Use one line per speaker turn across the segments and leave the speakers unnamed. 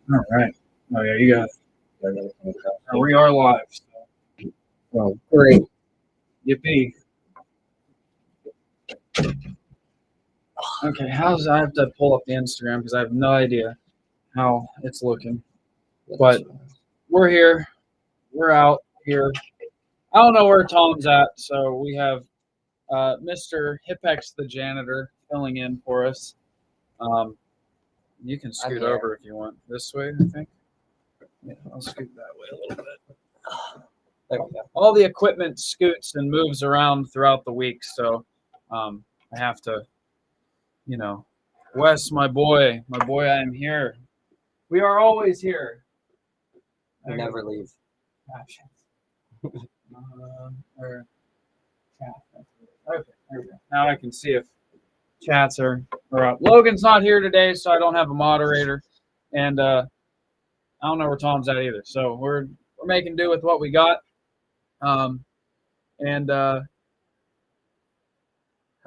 All right. Oh yeah, you got it. We are live. So.
Oh, great.
Yippee. Okay, I have to pull up the Instagram because I have no idea how it's looking. But we're here. We're out here. I don't know where Tom's at, so we have Mr. Hipex the janitor filling in for us. You can scoot over if you want. This way, I think. Yeah, I'll scoot that way a little bit.
There we go.
All the equipment scoots and moves around throughout the week, so I have to, Wes, my boy, I am here. We are always here.
We never leave.
Okay, there we go. Now I can see if chats are up. Logan's not here today, so I don't have a moderator, and I don't know where Tom's at either. So we're making do with what we got. And
how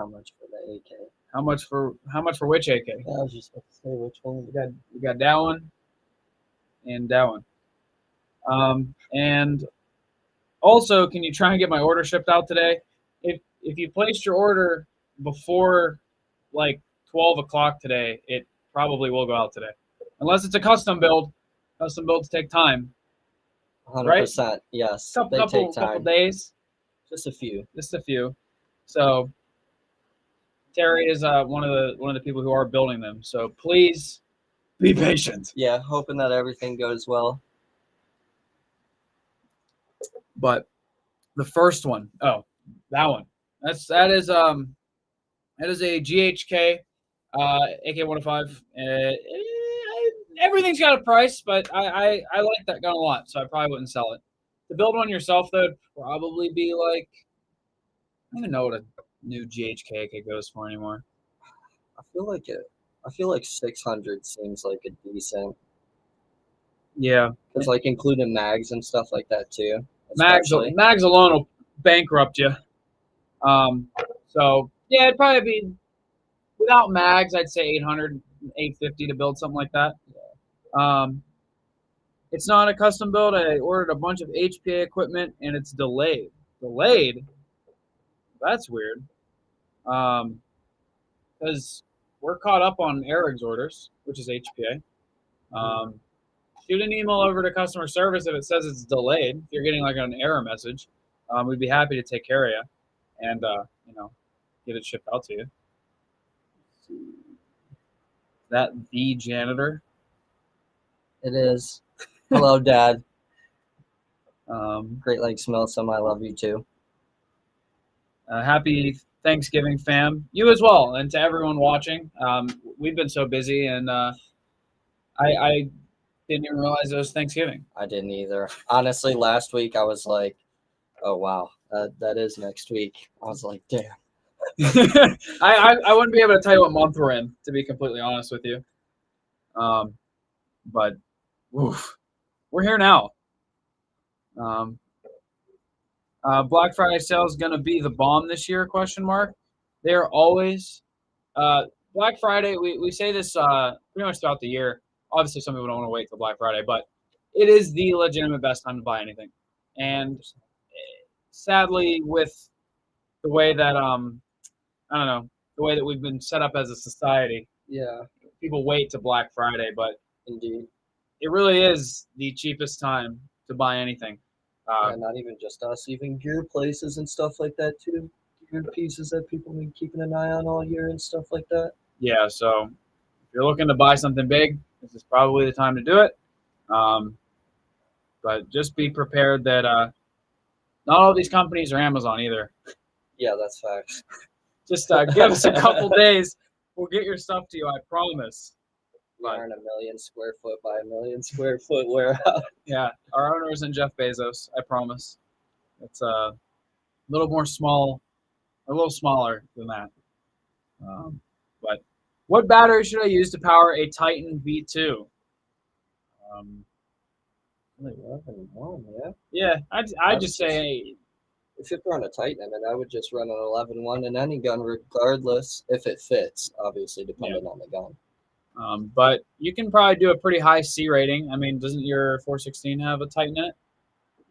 much for the AK?
How much for which AK?
Yeah, I was just about to say which one.
We got that one and that one. And also, can you try and get my order shipped out today? If you placed your order before like 12 o'clock today, it probably will go out today, unless it's a custom build. Custom builds take time.
100%. Right? Yes.
They take time. Couple days.
Just a few.
So Terry is one of the people who are building them. So please be patient.
Yeah, hoping that everything goes well.
But the first one, that one. That is a GHK AK-105. Everything's got a price, but I like that gun a lot, so I probably wouldn't sell it. To build one yourself, though, it'd probably be like, I don't even know what a new GHK AK goes for anymore.
I feel like 600 seems like a decent.
Yeah,
because like including mags and stuff like that too.
Mags alone will bankrupt you. So yeah, it'd probably be without mags. I'd say 800, 850 to build something like that. It's not a custom build. I ordered a bunch of HPA equipment and it's delayed. Delayed? That's weird. Because we're caught up on Eric's orders, which is HPA. Shoot an email over to customer service if it says it's delayed. If you're getting like an error message, we'd be happy to take care of you and get it shipped out to you. That the janitor.
It is. Hello, Dad.
Great
Lakes Milsom, I love you too.
Happy Thanksgiving, fam. You as well, and to everyone watching. We've been so busy, and I didn't even realize it was Thanksgiving.
I didn't either. Honestly, last week I was like, oh, wow, that is next week. I was like, damn.
I wouldn't be able to tell you what month we're in, to be completely honest with you. But oof, we're here now. Black Friday sale is going to be the bomb this year, ? They are always Black Friday. We say this pretty much throughout the year. Obviously, some people don't want to wait till Black Friday, but it is the legitimate best time to buy anything. And sadly, with the way that the way that we've been set up as a society,
yeah,
people wait to Black Friday, but
indeed,
it really is the cheapest time to buy anything.
Yeah, not even just us, even gear places and stuff like that too. Gear pieces that people been keeping an eye on all year and stuff like that.
Yeah, so if you're looking to buy something big, this is probably the time to do it. But just be prepared that not all these companies are Amazon either.
Yeah, that's facts.
Just give us a couple days. We'll get your stuff to you, I promise.
We are in a 1 million square foot by 1 million square foot warehouse.
Yeah, our owner isn't Jeff Bezos, I promise. It's a little more small, a little smaller than that. But what battery should I use to power a Titan V2?
Really 11-1, yeah.
Yeah, I'd just say
if you're throwing a Titan in it, I would just run an 11-1 in any gun, regardless if it fits. Obviously, depending on the gun.
But you can probably do a pretty high C rating. I mean, doesn't your 416 have a Titan in it?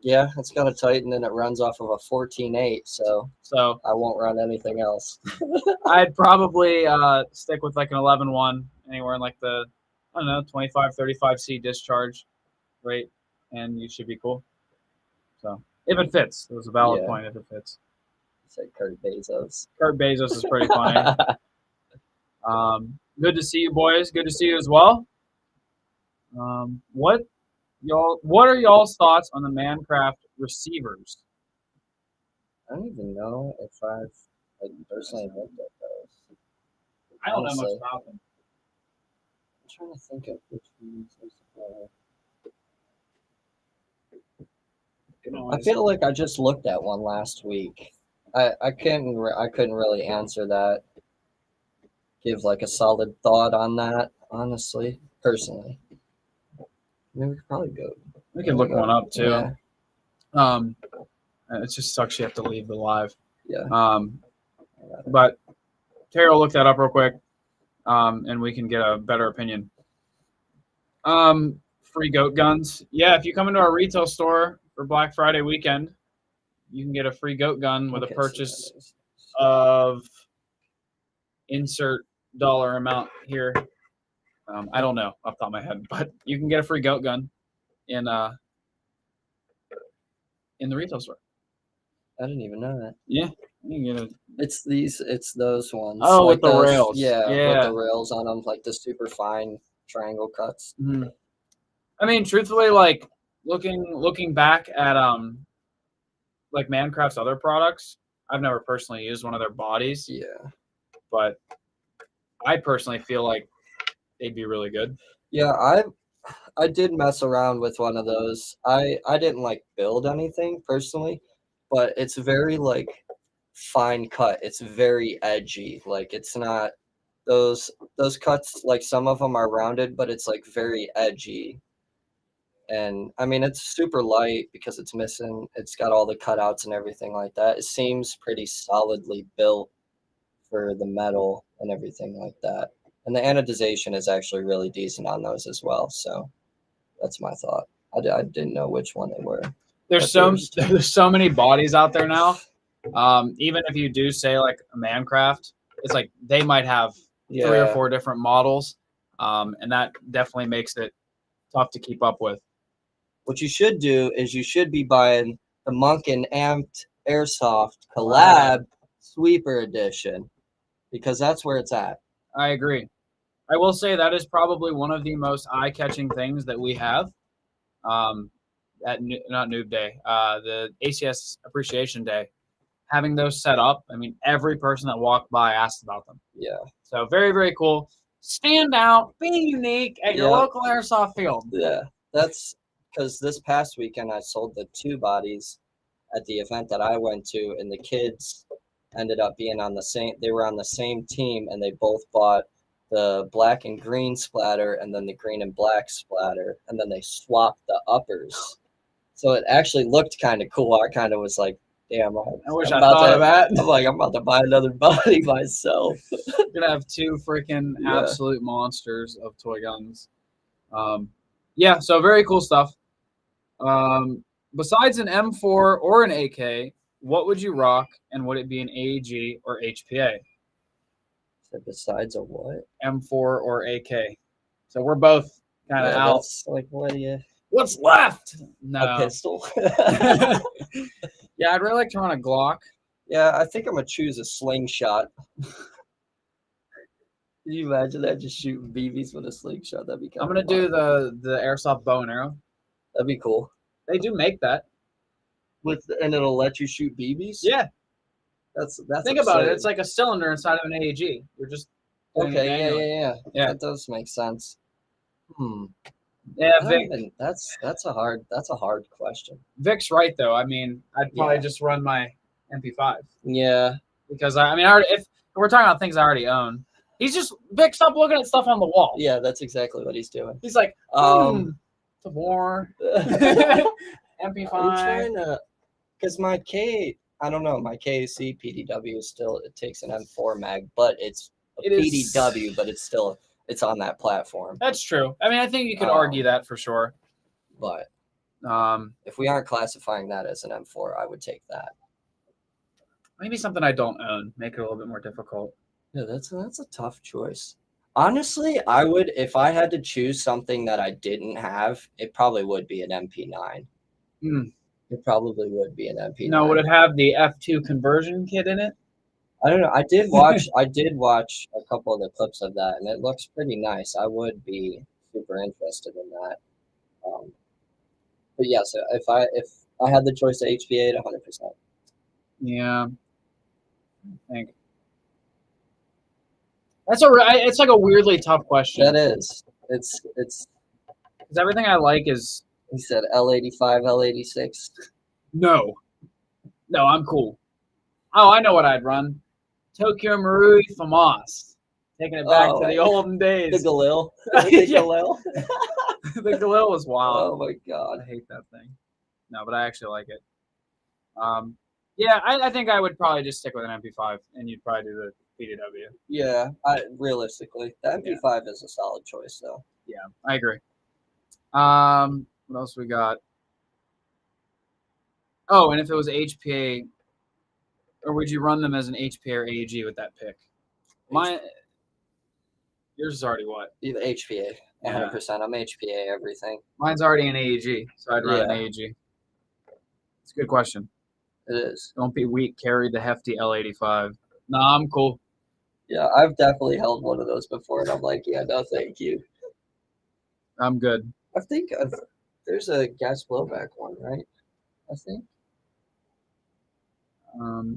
Yeah, it's got a Titan and it runs off of a 14.8, so
So
I won't run anything else.
I'd probably stick with like an 11.1, anywhere in like the, I don't know, 25, 35C discharge rate, and you should be cool. So if it fits, it was a valid
Yeah.
point. If it fits,
It's like Kurt Bezos.
Kurt Bezos is pretty funny. Good to see you, boys. Good to see you as well. What are y'all's thoughts on the Mancraft receivers?
I don't even know if I've like personally looked at those.
I don't know much
Honestly.
about them.
I'm trying to think of which ones I feel like I just looked at one last week. I couldn't really answer that. Give like a solid thought on that, honestly, personally. Maybe we could probably go.
We can look one up too.
Yeah.
It just sucks you have to leave the live.
Yeah.
But Terry will look that up real quick, and we can get a better opinion. Free goat guns. Yeah, if you come into our retail store for Black Friday weekend, you can get a free goat gun with a purchase of insert dollar amount here. I don't know off the top of my head, but you can get a free goat gun in the retail store.
I didn't even know that.
Yeah, you can get
It's those ones.
Oh,
like
with the
those,
rails.
Yeah,
Yeah.
with the rails on them, like the super fine triangle cuts.
Mm-hmm. I mean, truthfully, like looking back at like Mancraft's other products, I've never personally used one of their bodies.
Yeah.
But I personally feel like they'd be really good.
Yeah, I did mess around with one of those. I didn't like build anything personally, but it's very like fine cut. It's very edgy. Like it's not those cuts, like some of them are rounded, but it's like very edgy. And I mean it's super light because it's got all the cutouts and everything like that. It seems pretty solidly built for the metal and everything like that. And the anodization is actually really decent on those as well. So that's my thought. I didn't know which one they were.
There's so many bodies out there now. Even if you do say like a Mancraft, it's like they might have 3 or 4 different models, and that definitely makes it tough to keep up with.
What you should do is you should be buying the Monk and Amped Airsoft collab sweeper edition because that's where it's at.
I agree. I will say that is probably one of the most eye-catching things that we have at not Noob Day, the ACS Appreciation Day. Having those set up, I mean, every person that walked by asked about them.
Yeah.
So very, very cool. Stand out, be unique at your local airsoft field.
Yeah, that's because this past weekend I sold the 2 bodies at the event that I went to, and the kids ended up being on the same. They were on the same team, and they both bought the black and green splatter, and then the green and black splatter, and then they swapped the uppers. So it actually looked kind of cool. I kind of was like, damn,
I wish I thought of that.
I'm like, I'm about to buy another body myself.
Gonna have 2 freaking absolute monsters of toy guns. Yeah, so very cool stuff. Besides an M4 or an AK, what would you rock, and would it be an AEG or HPA?
So besides a what?
M4 or AK. So we're both kind of out.
Like, what do you?
What's left? No.
A pistol.
Yeah, I'd really like to run a Glock.
Yeah, I think I'm gonna choose a slingshot. Can you imagine that? Just shooting BBs with a slingshot. That'd be kind
I'm gonna do the airsoft bow and arrow.
That'd be cool.
They do make that.
And it'll let you shoot BBs.
Yeah.
That's
think about it. It's like a cylinder inside of an AEG. You're just
okay. Yeah. That does make sense.
Yeah, Vic.
That's a hard question.
Vic's right though. I mean, I'd probably just run my MP5.
Yeah.
Because if we're talking about things I already own, Vic, stop looking at stuff on the wall.
Yeah, that's exactly what he's doing.
He's like, the war. MP5.
I'm trying to, because my KAC PDW is still, it takes an M4 mag, but it's a PDW, but it's still it's on that platform.
That's true. I mean, I think you could argue that for sure.
But
Um,
if we aren't classifying that as an M4, I would take that.
maybe something I don't own, make it a little bit more difficult.
Yeah, that's a tough choice. Honestly, I would, if I had to choose something that I didn't have, it probably would be an MP9. It probably would be an MP9.
No, would it have the F2 conversion kit in it?
I don't know. I did watch a couple of the clips of that, and it looks pretty nice. I would be super interested in that. But yeah, so if I had the choice of HV8, 100%.
Yeah, I think it's like a weirdly tough question.
That is. It's
because everything I like is.
He said L85, L86.
No, I'm cool. Oh, I know what I'd run. Tokyo Marui FAMAS. Taking it back to the olden days.
The Galil. The Galil.
The Galil was wild.
Oh my god.
I hate that thing. No, but I actually like it. Yeah, I think I would probably just stick with an MP5, and you'd probably do the PDW.
Yeah, realistically, the MP5 is a solid choice, though.
Yeah, I agree. What else we got? Oh, and if it was HPA, or would you run them as an HPA or AEG with that pick? Yours is already what?
HPA, 100%. I'm HPA everything.
Mine's already an AEG, so I'd run an AEG. It's a good question.
It is.
Don't be weak. Carry the hefty L85. Nah, I'm cool.
Yeah, I've definitely held one of those before, and I'm like, yeah, no, thank you.
I'm good.
I think there's a gas blowback one, right? I think.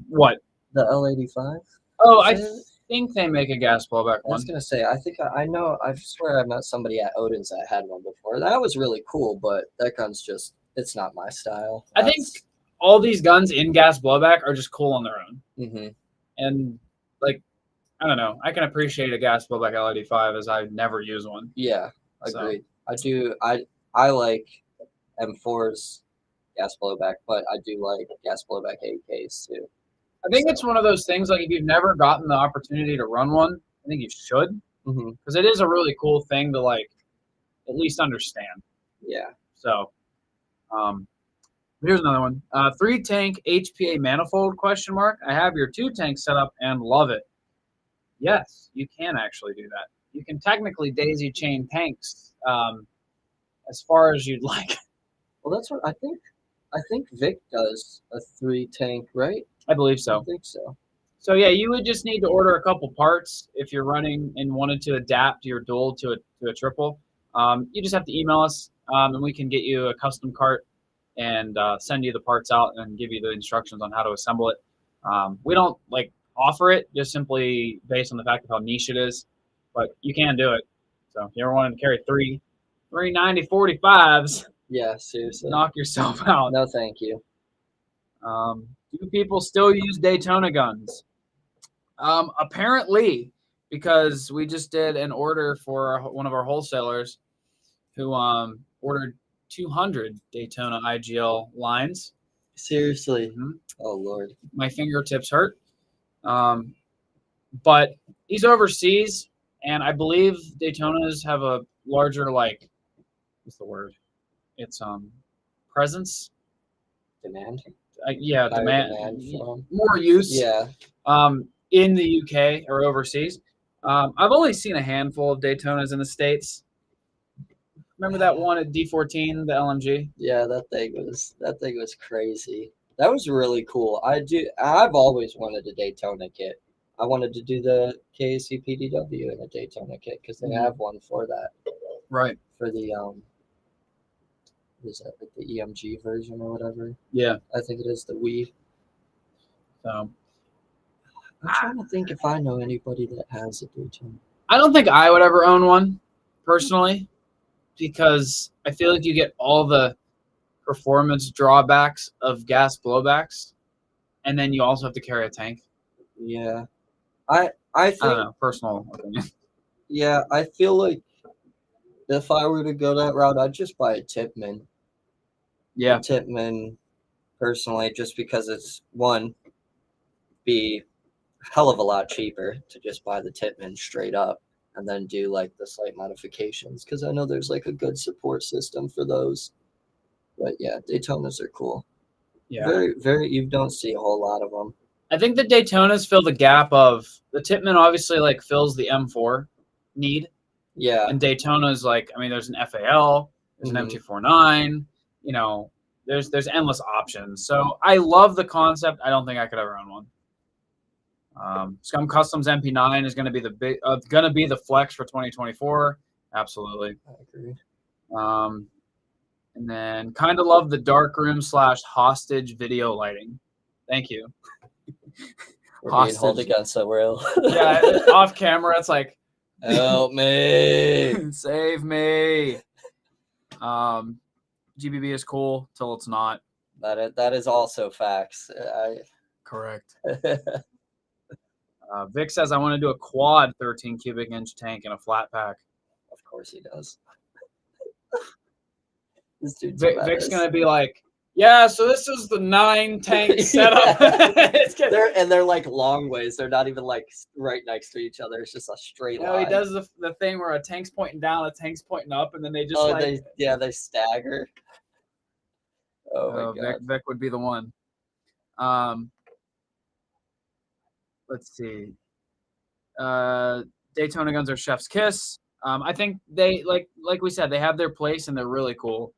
What?
The L85?
Oh, I think they make a gas blowback one.
I was going to say, I think I know, I swear I met somebody at Odin's that had one before. That was really cool, but that gun's just, it's not my style.
I think all these guns in gas blowback are just cool on their own.
Mm-hmm.
And, like, I don't know. I can appreciate a gas blowback L85 as I never use one.
Yeah, agreed. I do. I like M4's gas blowback, but I do like gas blowback AKs too.
I think it's one of those things, like, if you've never gotten the opportunity to run one, I think you should. Because it is a really cool thing to, like, at least understand.
Yeah.
So, here's another one. 3-tank HPA manifold, question mark. I have your 2 tanks set up and love it. Yes, you can actually do that. You can technically daisy chain tanks as far as you'd like.
Well, that's what I think. I think Vic does a 3-tank, right?
I believe so.
I think so.
So yeah, you would just need to order a couple parts if you're running and wanted to adapt your dual to a triple. You just have to email us, and we can get you a custom cart and send you the parts out and give you the instructions on how to assemble it. We don't like offer it just simply based on the fact of how niche it is, but you can do it. So if you ever wanted to carry 390 45s,
yeah, seriously,
knock yourself out.
No, thank you.
Do people still use Daytona guns? Apparently, because we just did an order for one of our wholesalers who ordered 200 Daytona IGL lines.
Seriously? Oh, Lord.
My fingertips hurt. But he's overseas, and I believe Daytonas have a larger, like, what's the word? It's presence.
Demand?
Yeah, demand more use.
Yeah.
In the UK or overseas. I've only seen a handful of Daytonas in the States. Remember that one at D14, the LMG?
Yeah, that thing was crazy. That was really cool. I've always wanted a Daytona kit. I wanted to do the KAC PDW in a Daytona kit because they have one for that.
Right.
For the is that like the EMG version or whatever?
Yeah.
I think it is the Wii.
So
I'm trying to think if I know anybody that has a Daytona.
I don't think I would ever own one, personally, because I feel like you get all the performance drawbacks of gas blowbacks, and then you also have to carry a tank.
Yeah. I think,
I don't know, personal opinion.
Yeah, I feel like if I were to go that route, I'd just buy a Tipman.
Yeah.
A Tipman, personally, just because it's, be a hell of a lot cheaper to just buy the Tipman straight up. and then do like the slight modifications because I know there's like a good support system for those. But yeah, Daytonas are cool.
Yeah.
Very. You don't see a whole lot of them.
I think the Daytonas fill the gap of the Tippmann obviously like fills the M4 need.
Yeah.
And Daytona's like, I mean, there's an FAL, there's an
Mhm.
M249, you know, there's endless options. So I love the concept. I don't think I could ever own one. Scum Customs MP9 is going to be the flex for 2024. Absolutely.
I agree.
And then kind of love the darkroom / hostage video lighting. Thank you.
We're being held against the rail.
Yeah, off camera, it's like,
help me,
save me. GBB is cool till it's not.
That is also facts.
Correct. Vic says I want to do a quad 13 cubic inch tank in a flat pack.
Of course he does. This dude's
Vic's gonna be like, yeah, so this is the 9 tank setup.
They're like long ways. They're not even like right next to each other. It's just a straight line.
He does the thing where a tank's pointing down, a tank's pointing up, and then they just
they stagger. Oh my God.
Vic would be the one. Let's see. Daytona guns are chef's kiss. I think they like we said, they have their place and they're really cool.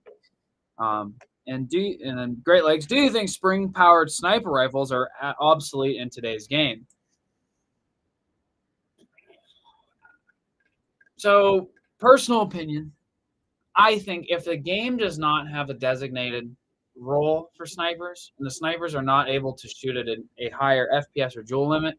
And then Great Lakes, do you think spring-powered sniper rifles are obsolete in today's game? So, personal opinion, I think if the game does not have a designated role for snipers, and the snipers are not able to shoot at a higher FPS or joule limit,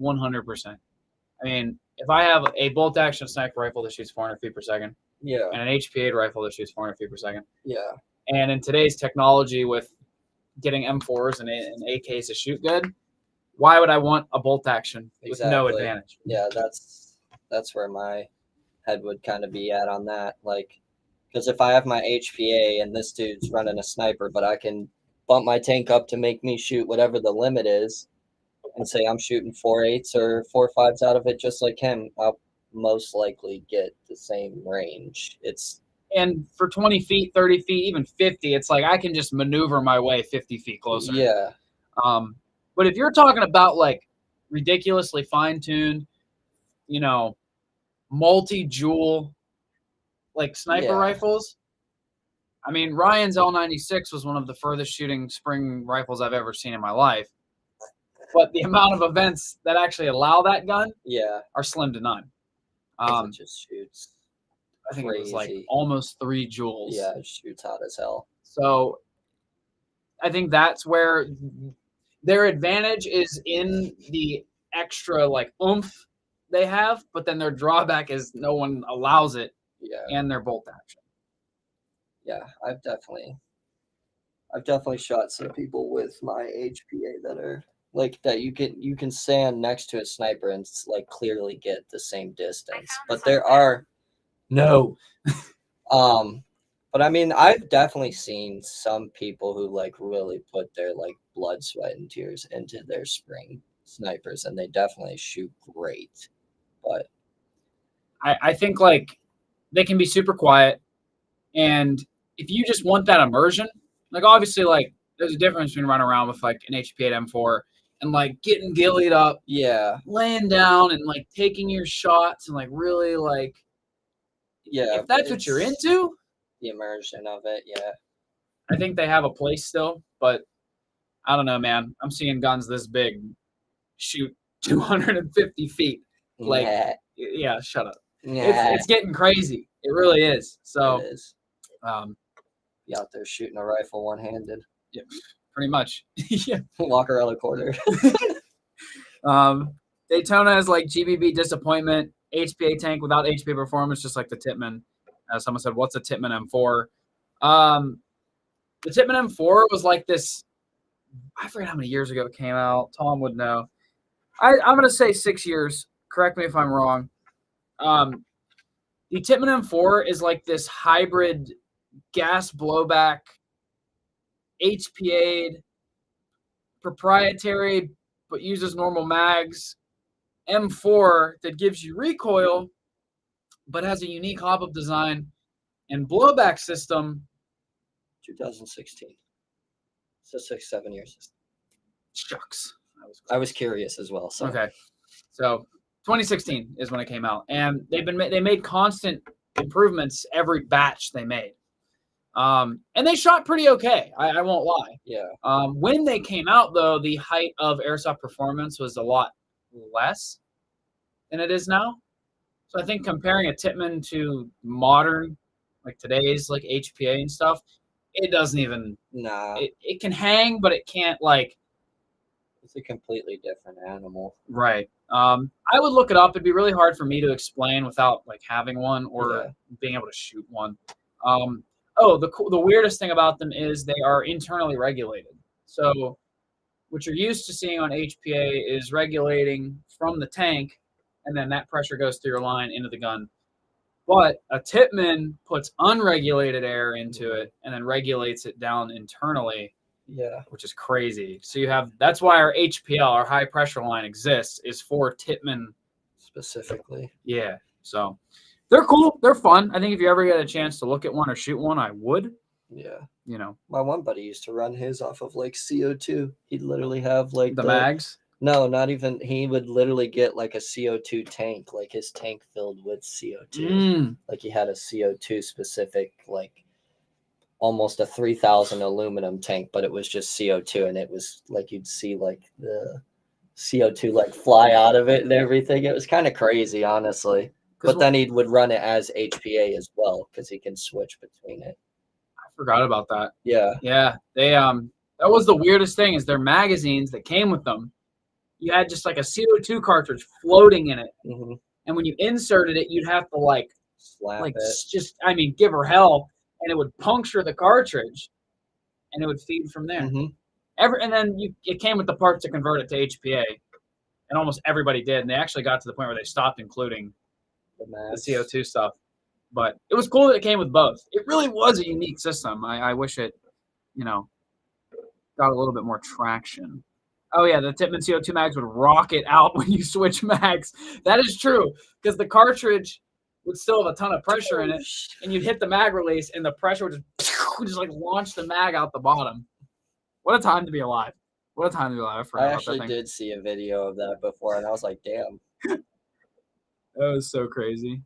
100%. I mean, if I have a bolt-action sniper rifle that shoots 400 feet per second,
yeah,
and an HP-8 rifle that shoots 400 feet per second,
yeah,
and in today's technology with getting M4s and AKs to shoot good, why would I want a bolt-action with no advantage?
Yeah, that's where my head would kind of be at on that. Like, because if I have my HPA and this dude's running a sniper, but I can bump my tank up to make me shoot whatever the limit is, and say I'm shooting 4.8s or 4.5s out of it just like him, I'll most likely get the same range.
And for 20 feet, 30 feet, even 50, it's like I can just maneuver my way 50 feet closer.
Yeah.
But if you're talking about like ridiculously fine-tuned, multi-joule like sniper rifles, I mean, Ryan's L96 was one of the furthest shooting spring rifles I've ever seen in my life. But the amount of events that actually allow that gun are slim to none.
It just shoots
I think it was like almost 3 joules.
Yeah, it shoots hot as hell.
So I think that's where their advantage is in the extra like oomph they have, but then their drawback is no one allows it.
Yeah.
And their bolt action.
Yeah, I've definitely shot some people with my HPA that are like that you can stand next to a sniper and like clearly get the same distance. But there are but I mean, I've definitely seen some people who like really put their like blood, sweat, and tears into their spring snipers, and they definitely shoot great. But
I think like they can be super quiet, and if you just want that immersion, like obviously like there's a difference between running around with like an HP8 M4 and like getting gillied up, laying down and like taking your shots and like really like if that's what you're into,
the immersion of it,
I think they have a place still, but I don't know, man. I'm seeing guns this big shoot 250 feet. Like, yeah, shut up. It's getting crazy. It really is. So,
it is. Be out there shooting a rifle one-handed.
Yeah, pretty much.
Yeah. Walk around the corner.
Daytona is like GBB disappointment. HPA tank without HPA performance, just like the Tippmann. Someone said, what's a Tippmann M4? The Tippmann M4 was like this, I forget how many years ago it came out. Tom would know. I'm going to say 6 years. Correct me if I'm wrong. The Tippmann M4 is like this hybrid gas blowback, HPA'd, proprietary, but uses normal mags, M4 that gives you recoil, but has a unique hop-up design and blowback system.
2016. So 6, 7 years.
Shucks.
I was curious as well. So
okay. So 2016 is when it came out, and they made constant improvements every batch they made. And they shot pretty okay. I won't lie.
Yeah.
When they came out, though, the height of airsoft performance was a lot less than it is now. So I think comparing a Tippmann to modern, like today's, like HPA and stuff, it doesn't even.
Nah.
It can hang, but it can't like.
It's a completely different animal.
Right. I would look it up. It'd be really hard for me to explain without like having one or being able to shoot one. The weirdest thing about them is they are internally regulated. So what you're used to seeing on HPA is regulating from the tank, and then that pressure goes through your line into the gun. But a Tippmann puts unregulated air into it and then regulates it down internally.
Yeah,
which is crazy. So that's why our HPL, our high pressure line, exists, is for Tippmann
specifically.
Yeah. So they're cool. They're fun. I think if you ever get a chance to look at one or shoot one, I would.
Yeah.
My
one buddy used to run his off of like CO2. He'd literally have like
the mags.
No, not even. He would literally get like a CO2 tank, like his tank filled with CO2. Like he had a CO2 specific, like almost a 3,000 aluminum tank, but it was just CO2, and it was like you'd see like the CO2 like fly out of it and everything. It was kind of crazy, honestly. But then he would run it as HPA as well because he can switch between it.
I forgot about that.
Yeah.
Yeah. They that was the weirdest thing is their magazines that came with them. You had just like a CO2 cartridge floating in it.
Mm-hmm.
And when you inserted it, you'd have to like
slap it.
Give her hell. And it would puncture the cartridge, and it would feed from there.
Mm-hmm.
And then it came with the parts to convert it to HPA, and almost everybody did. And they actually got to the point where they stopped including the CO2 stuff. But it was cool that it came with both. It really was a unique system. I wish it, got a little bit more traction. Oh, yeah, the Tippmann CO2 mags would rocket out when you switch mags. That is true, because the cartridge would still have a ton of pressure in it, and you'd hit the mag release, and the pressure would just like launch the mag out the bottom. What a time to be alive! What a time to be alive!
I actually did see a video of that before, and I was like, damn.
That was so crazy.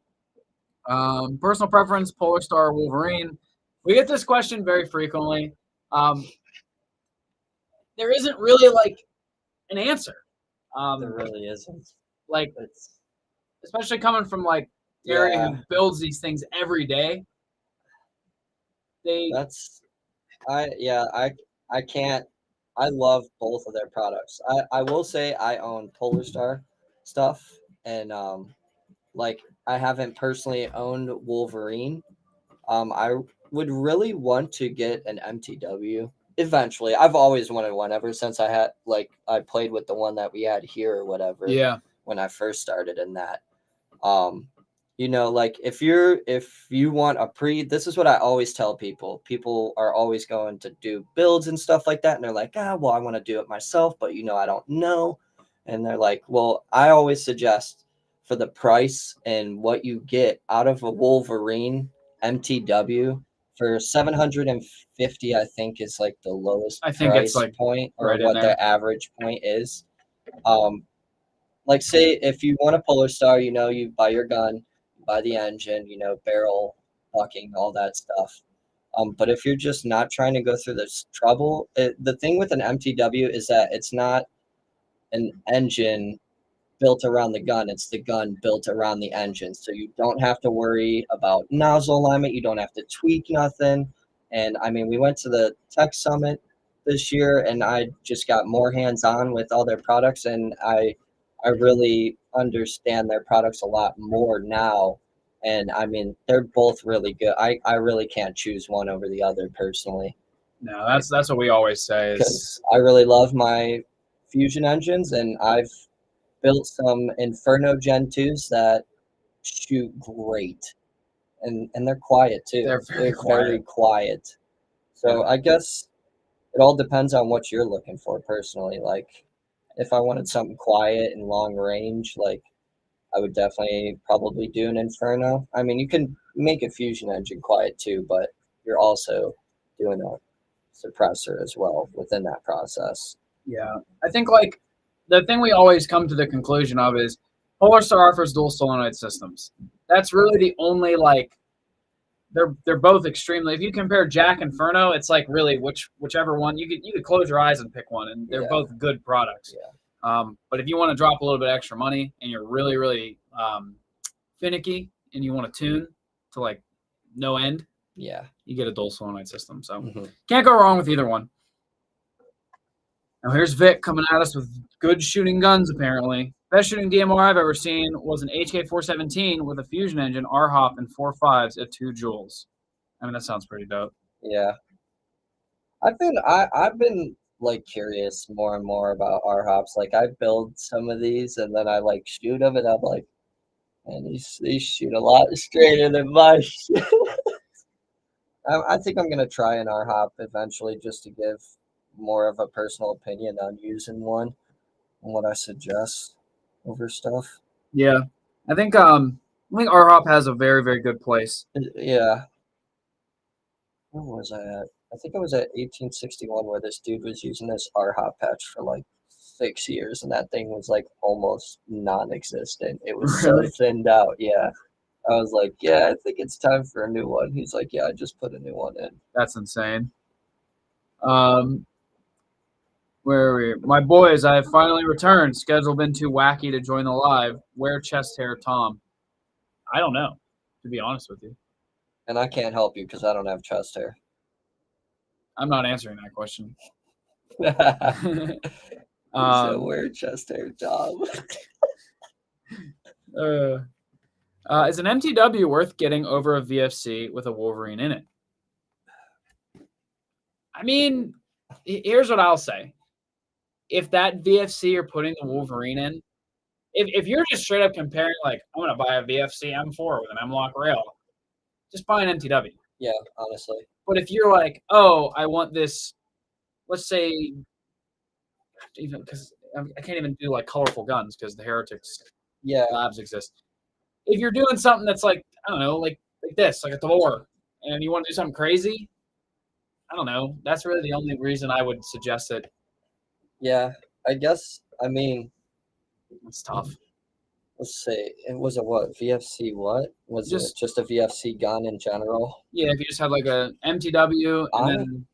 Personal preference, Polar Star, Wolverine. We get this question very frequently. There isn't really like an answer.
There really isn't.
Like, especially coming from like Gary who builds these things every day.
I can't. I love both of their products. I will say I own Polar Star stuff, and like I haven't personally owned Wolverine. I would really want to get an MTW eventually. I've always wanted one ever since I played with the one that we had here or whatever.
Yeah.
When I first started in that. Like if you want this is what I always tell people. People are always going to do builds and stuff like that, and they're like, well, I want to do it myself, but I don't know. And they're like, well, I always suggest for the price and what you get out of a Wolverine MTW for 750, I think is like the lowest price point or what the average point is. Like say if you want a Polar Star, you buy your gun, you buy the engine, barrel, bucking, all that stuff. But if you're just not trying to go through this trouble, the thing with an MTW is that it's not an engine built around the gun, it's the gun built around the engine. So you don't have to worry about nozzle alignment, you don't have to tweak nothing. And I mean, we went to the Tech Summit this year, and I just got more hands-on with all their products, and I really understand their products a lot more now. And I mean, they're both really good. I really can't choose one over the other personally.
No, that's what we always say.
Because I really love my Fusion engines, and I've built some Inferno Gen 2s that shoot great. And they're quiet too.
They're very
quiet. So I guess it all depends on what you're looking for personally. Like, if I wanted something quiet and long range, like I would definitely probably do an Inferno. I mean, you can make a fusion engine quiet too, but you're also doing a suppressor as well within that process.
Yeah, I think like the thing we always come to the conclusion of is Polar Star offers dual solenoid systems. That's really the only like they're both extremely. If you compare Jack and Inferno, it's like really whichever one you could close your eyes and pick one, and they're
Yeah.
both good products.
Yeah.
But if you want to drop a little bit extra money and you're really finicky and you want to tune to like no end,
Yeah.
you get a dual solenoid system. So
Mm-hmm.
can't go wrong with either one. Now here's Vic coming at us with good shooting guns, apparently. Best shooting DMR I've ever seen was an HK417 with a fusion engine, R-Hop, and 4.5s at 2 joules. I mean, that sounds pretty dope.
Yeah. I've been like curious more and more about R hops. Like I build some of these and then I like shoot them and I'm like, man, these shoot a lot straighter than my shit. I think I'm gonna try an R hop eventually just to give more of a personal opinion on using one and what I suggest over stuff.
Yeah, I think R-Hop has a very good place.
Yeah. Where was I at? I think I was at 1861 where this dude was using this R hop patch for like 6 years and that thing was like almost non-existent. It was
Really?
so thinned out. Yeah. I was like, yeah, I think it's time for a new one. He's like, yeah, I just put a new one in.
That's insane. Where are we? My boys, I have finally returned. Schedule been too wacky to join the live. Where chest hair Tom? I don't know, to be honest with you.
And I can't help you because I don't have chest hair.
I'm not answering that question.
So where chest hair Tom?
Is an MTW worth getting over a VFC with a Wolverine in it? I mean, here's what I'll say. If that VFC you're putting the Wolverine in, if you're just straight up comparing, like, I'm going to buy a VFC M4 with an M-Lock rail, just buy an MTW.
Yeah, honestly.
But if you're like, oh, I want this, let's say, even because I can't even do like colorful guns because the Heretics labs exist. If you're doing something that's like, I don't know, like this, like a Thor, and you want to do something crazy, I don't know. That's really the only reason I would suggest it.
Yeah, I guess. I mean,
it's tough.
Let's say it was a what VFC? What was it? Just a VFC gun in general?
Yeah, if you just had like a MTW, and then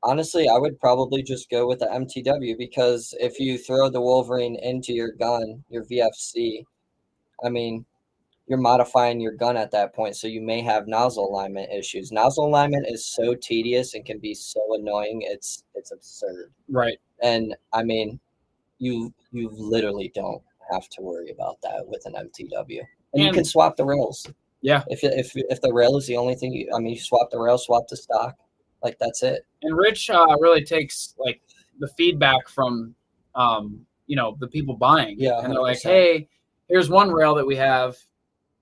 honestly, I would probably just go with the MTW because if you throw the Wolverine into your gun, your VFC, I mean, you're modifying your gun at that point, so you may have nozzle alignment issues. Nozzle alignment is so tedious and can be so annoying. It's absurd.
Right.
And I mean, you literally don't have to worry about that with an MTW. And you can swap the rails.
Yeah.
If the rail is the only thing you swap the rail, swap the stock. Like that's it.
And Rich really takes like the feedback from the people buying.
Yeah.
And they're like, hey, here's one rail that we have.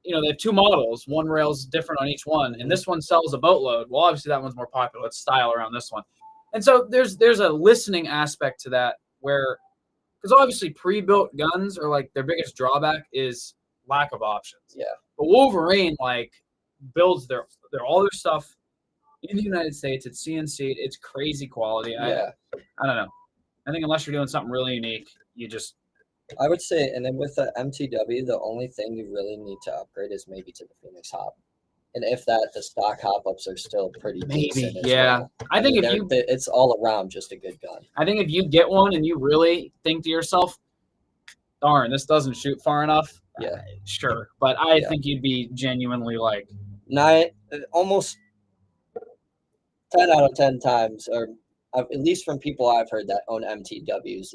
They have 2 models. One rail's different on each one, and this one sells a boatload. Well, obviously that one's more popular. Let's style around this one. And so there's a listening aspect to that where, because obviously pre-built guns are like their biggest drawback is lack of options.
Yeah.
But Wolverine like builds all their stuff in the United States. It's CNC'd. It's crazy quality.
Yeah.
I don't know. I think unless you're doing something really unique,
I would say, and then with the MTW, the only thing you really need to upgrade is maybe to the Phoenix hop. And if that, the stock hop-ups are still pretty decent as well.
I think
it's all around just a good gun.
I think if you get one and you really think to yourself, darn, this doesn't shoot far enough, sure. But I think you'd be genuinely like...
almost 10 out of 10 times, or at least from people I've heard that own MTWs,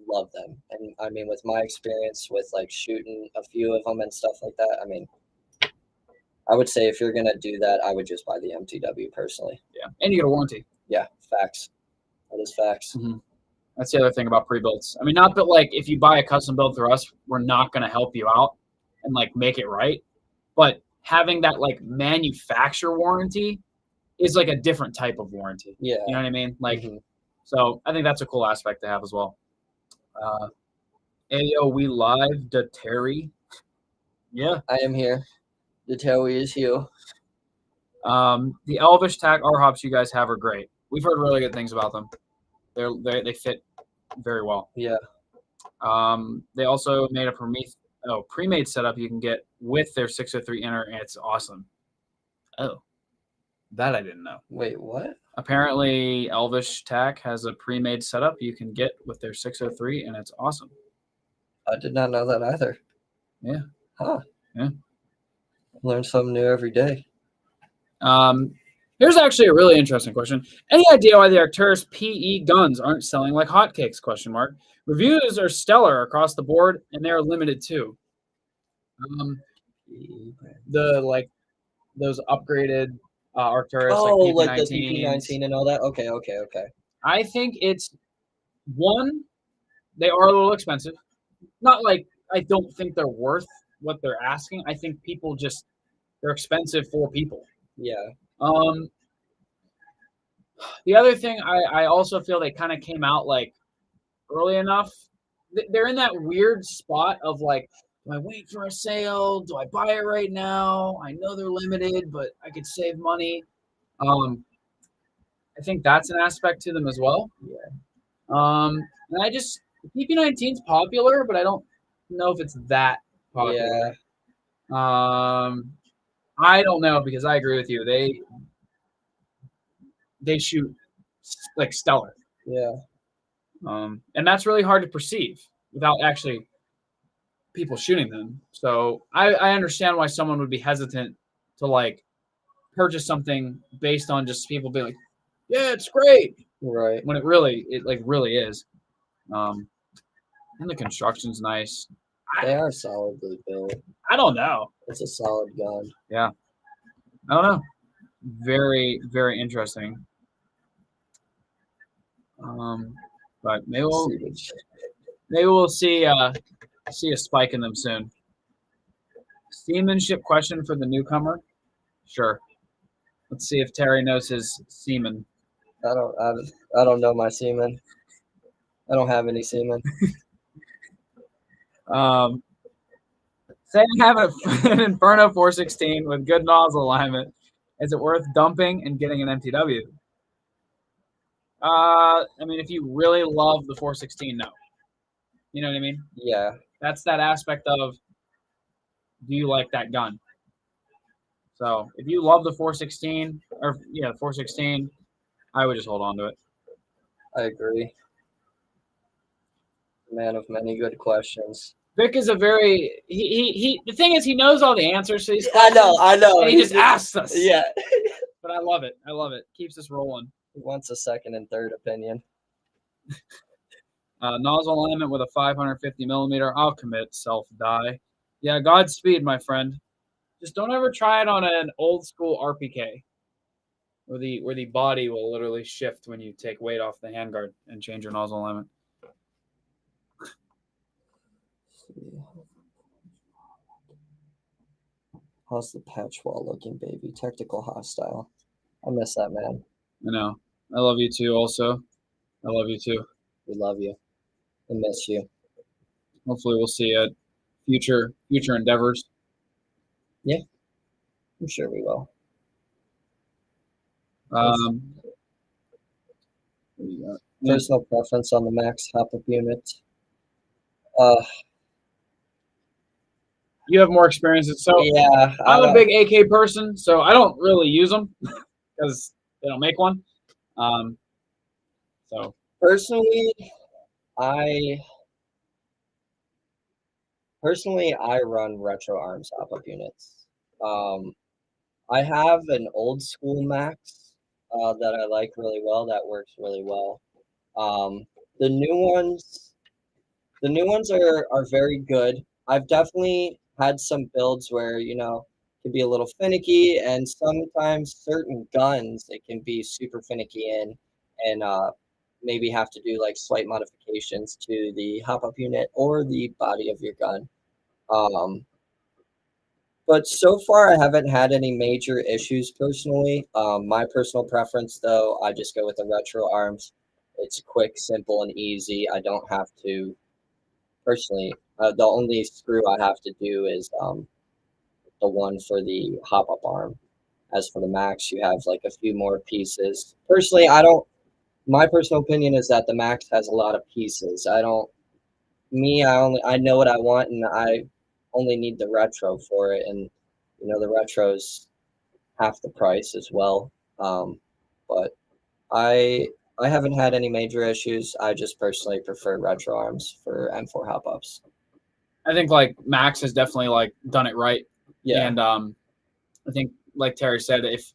love them. And I mean, with my experience with like shooting a few of them and stuff like that, I mean, I would say if you're gonna do that, I would just buy the MTW personally.
Yeah, and you get a warranty.
Yeah, facts. That is facts.
Mm-hmm. That's the other thing about pre-builds. I mean, not that like if you buy a custom build through us, we're not gonna help you out and like make it right, but having that like manufacturer warranty is like a different type of warranty.
Yeah,
you know what I mean? Like, so I think that's a cool aspect to have as well. Ayo, we live to Terry. Yeah.
I am here. The Towie is you.
The Elvish tack R hops you guys have are great. We've heard really good things about them. They fit very well.
Yeah.
They also made a pre-made setup you can get with their 603 inner, and it's awesome. Oh, that I didn't know.
Wait, what?
Apparently, Elvish tack has a pre-made setup you can get with their 603, and it's awesome.
I did not know that either.
Yeah.
Huh.
Yeah.
Learn something new every day.
Here's actually a really interesting question. Any idea why the Arcturus PE guns aren't selling like hotcakes? Question mark. Reviews are stellar across the board, and they are limited too. Those upgraded Arcturus,
Oh,
like
like the
PP19s.
PP19 and all that? Okay.
I think it's one, they are a little expensive. Not like I don't think they're worth what they're asking. I think people just they're expensive for people.
Yeah.
The other thing I also feel they kind of came out like early enough. They're in that weird spot of like, do I wait for a sale? Do I buy it right now? I know they're limited, but I could save money. I think that's an aspect to them as well.
Yeah.
And PP19 is popular, but I don't know if it's that popular.
Yeah.
I don't know because I agree with you. They shoot like stellar.
Yeah.
And that's really hard to perceive without actually people shooting them. So I understand why someone would be hesitant to like purchase something based on just people being like, yeah, it's great.
Right.
When it really is. And the construction's nice.
They are solidly built.
I don't know.
It's a solid gun.
Yeah. I don't know. Very, very interesting. But maybe we'll see a spike in them soon. Seamanship question for the newcomer? Sure. Let's see if Terry knows his seaman.
I don't know my seaman. I don't have any seaman.
Say I have an Inferno 416 with good nozzle alignment. Is it worth dumping and getting an MTW? I mean, if you really love the 416, no. You know what I mean?
Yeah.
That's that aspect of, do you like that gun? So if you love the 416, 416, I would just hold on to it.
I agree. Man of many good questions.
Vic is a very the thing is he knows all the answers to these
questions. I know.
And he just asks us.
Yeah.
But I love it. Keeps us rolling.
He wants a second and third opinion.
Nozzle alignment with a 550 millimeter. I'll commit self-die. Yeah, Godspeed, my friend. Just don't ever try it on an old school RPK, where the body will literally shift when you take weight off the handguard and change your nozzle alignment.
How's the patch wall looking, baby? Tactical hostile. I miss that, man.
I know. I love you too. Also, I love you too.
We love you. I miss you.
Hopefully, we'll see you at future endeavors.
Yeah, I'm sure we will. Personal preference on the max hop-up unit.
You have more experience. So
yeah,
I'm a big AK person, so I don't really use them because they don't make one. So
personally, I run retro arms hop-up units. I have an old school max that I like really well. That works really well. The new ones are very good. I've definitely had some builds where, it can be a little finicky, and sometimes certain guns it can be super finicky in, and maybe have to do like slight modifications to the hop-up unit or the body of your gun. But so far, I haven't had any major issues personally. My personal preference, though, I just go with the retro arms. It's quick, simple, and easy. I don't have to personally, the only screw I have to do is the one for the hop up arm. As for the max, you have like a few more pieces. Personally, I don't. My personal opinion is that the max has a lot of pieces. I don't. Me, I know what I want, and I only need the retro for it. And the retro's half the price as well. But I I haven't had any major issues. I just personally prefer retro arms for M4 hop ups.
I think like Max has definitely like done it right.
Yeah,
And I think like Terry said, if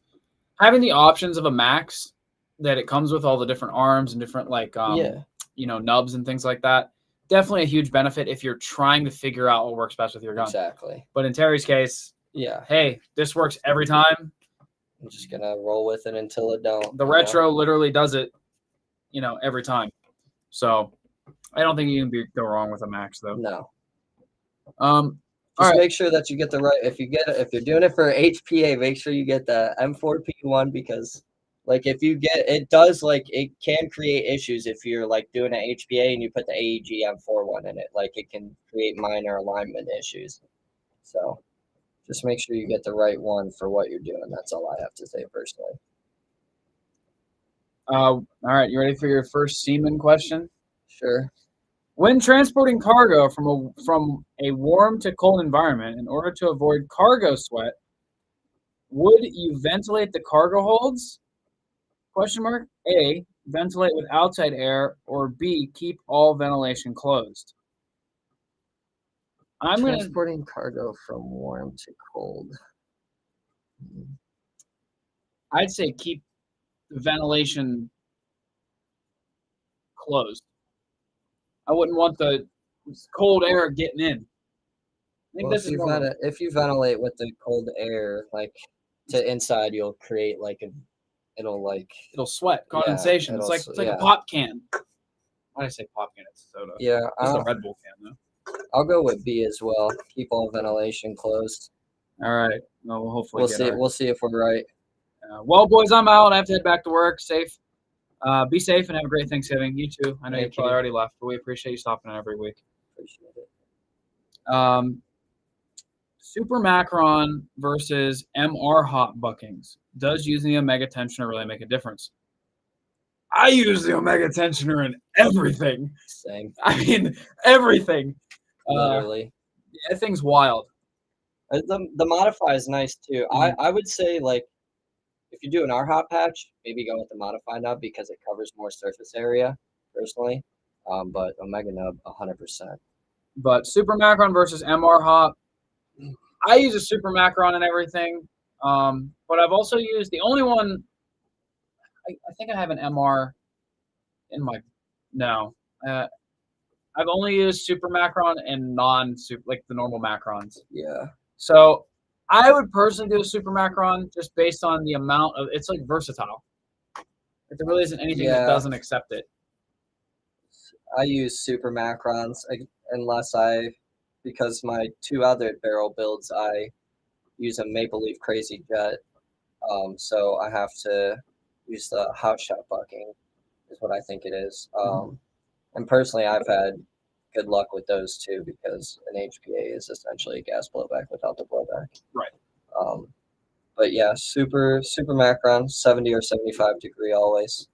having the options of a Max that it comes with all the different arms and different like
yeah,
nubs and things like that, definitely a huge benefit if you're trying to figure out what works best with your gun.
exactly.
But in Terry's case,
Yeah,
hey, this works every time.
I'm just gonna roll with it until it don't.
The retro literally does it, every time. So I don't think you can go wrong with a Max though.
No.
All
Just
right.
make sure that you get the right. If you're doing it for HPA, make sure you get the M4P1 because, like, if you get it, does like it can create issues if you're like doing an HPA and you put the AEG M41 in it. Like, it can create minor alignment issues. So, just make sure you get the right one for what you're doing. That's all I have to say personally.
All right. You ready for your first seaman question?
Sure.
When transporting cargo from a warm to cold environment, in order to avoid cargo sweat, would you ventilate the cargo holds? Question mark. A, ventilate with outside air, or B, keep all ventilation closed. I'm gonna.
Transporting cargo from warm to cold.
I'd say keep the ventilation closed. I wouldn't want the cold air getting in. I think
Well,
this is more.
if you ventilate with the cold air, like to inside, you'll create like it'll like
It'll sweat
yeah,
condensation. It's like a
yeah,
pop can. Why did I say pop can? It's soda.
yeah.
This is a Red Bull can though.
I'll go with B as well. Keep all ventilation closed.
All right. Well, we'll hopefully
We'll
get
see.
our.
We'll see if we're right.
Well, boys, I'm out. I have to head back to work. Safe. Be safe and have a great Thanksgiving. You too. I know you
Thank
probably
you.
already left, but we appreciate you stopping in every week.
Appreciate it.
Super Macron versus MR hot buckings. Does using the Omega tensioner really make a difference? I use the Omega tensioner in everything.
Same.
I mean, everything.
Literally.
That thing's wild.
The modify is nice too. I would say like if you do an R hot patch, maybe go with the modify nub because it covers more surface area personally. But Omega nub 100%.
But Super Macron versus MR hot. I use a Super Macron and everything. But I've also used the only one. I think I have an MR in my. No. I've only used Super Macron and non-super, like the normal Macrons.
Yeah.
So I would personally do a Super Macron just based on the amount of. It's like versatile. Like there really isn't anything that doesn't accept it.
I use Super Macrons unless because my two other barrel builds, I use a Maple Leaf Crazy Jet. So I have to use the hot shot bucking, is what I think it is. And personally, Macron had good luck with those too because an HPA is essentially a gas blowback without the blowback.
Right.
But yeah, Super Macron, 70 or 75 degree always.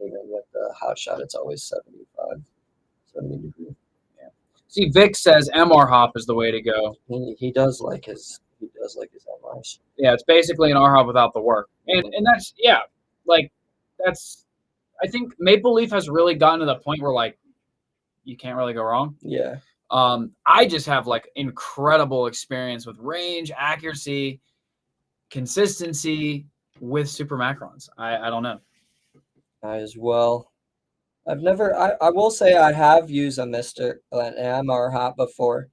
Even with the hot shot, it's always 70 degree.
Yeah. See, Vic says MR hop is the way to go.
He does like his MRs.
Yeah, it's basically an R hop without the work, and that's that's. I think Maple Leaf has really gotten to the point where like you can't really go wrong.
Yeah.
I just have like incredible experience with range, accuracy, consistency with Super Macrons. I don't know.
I as well. I will say I have used an MR hot before,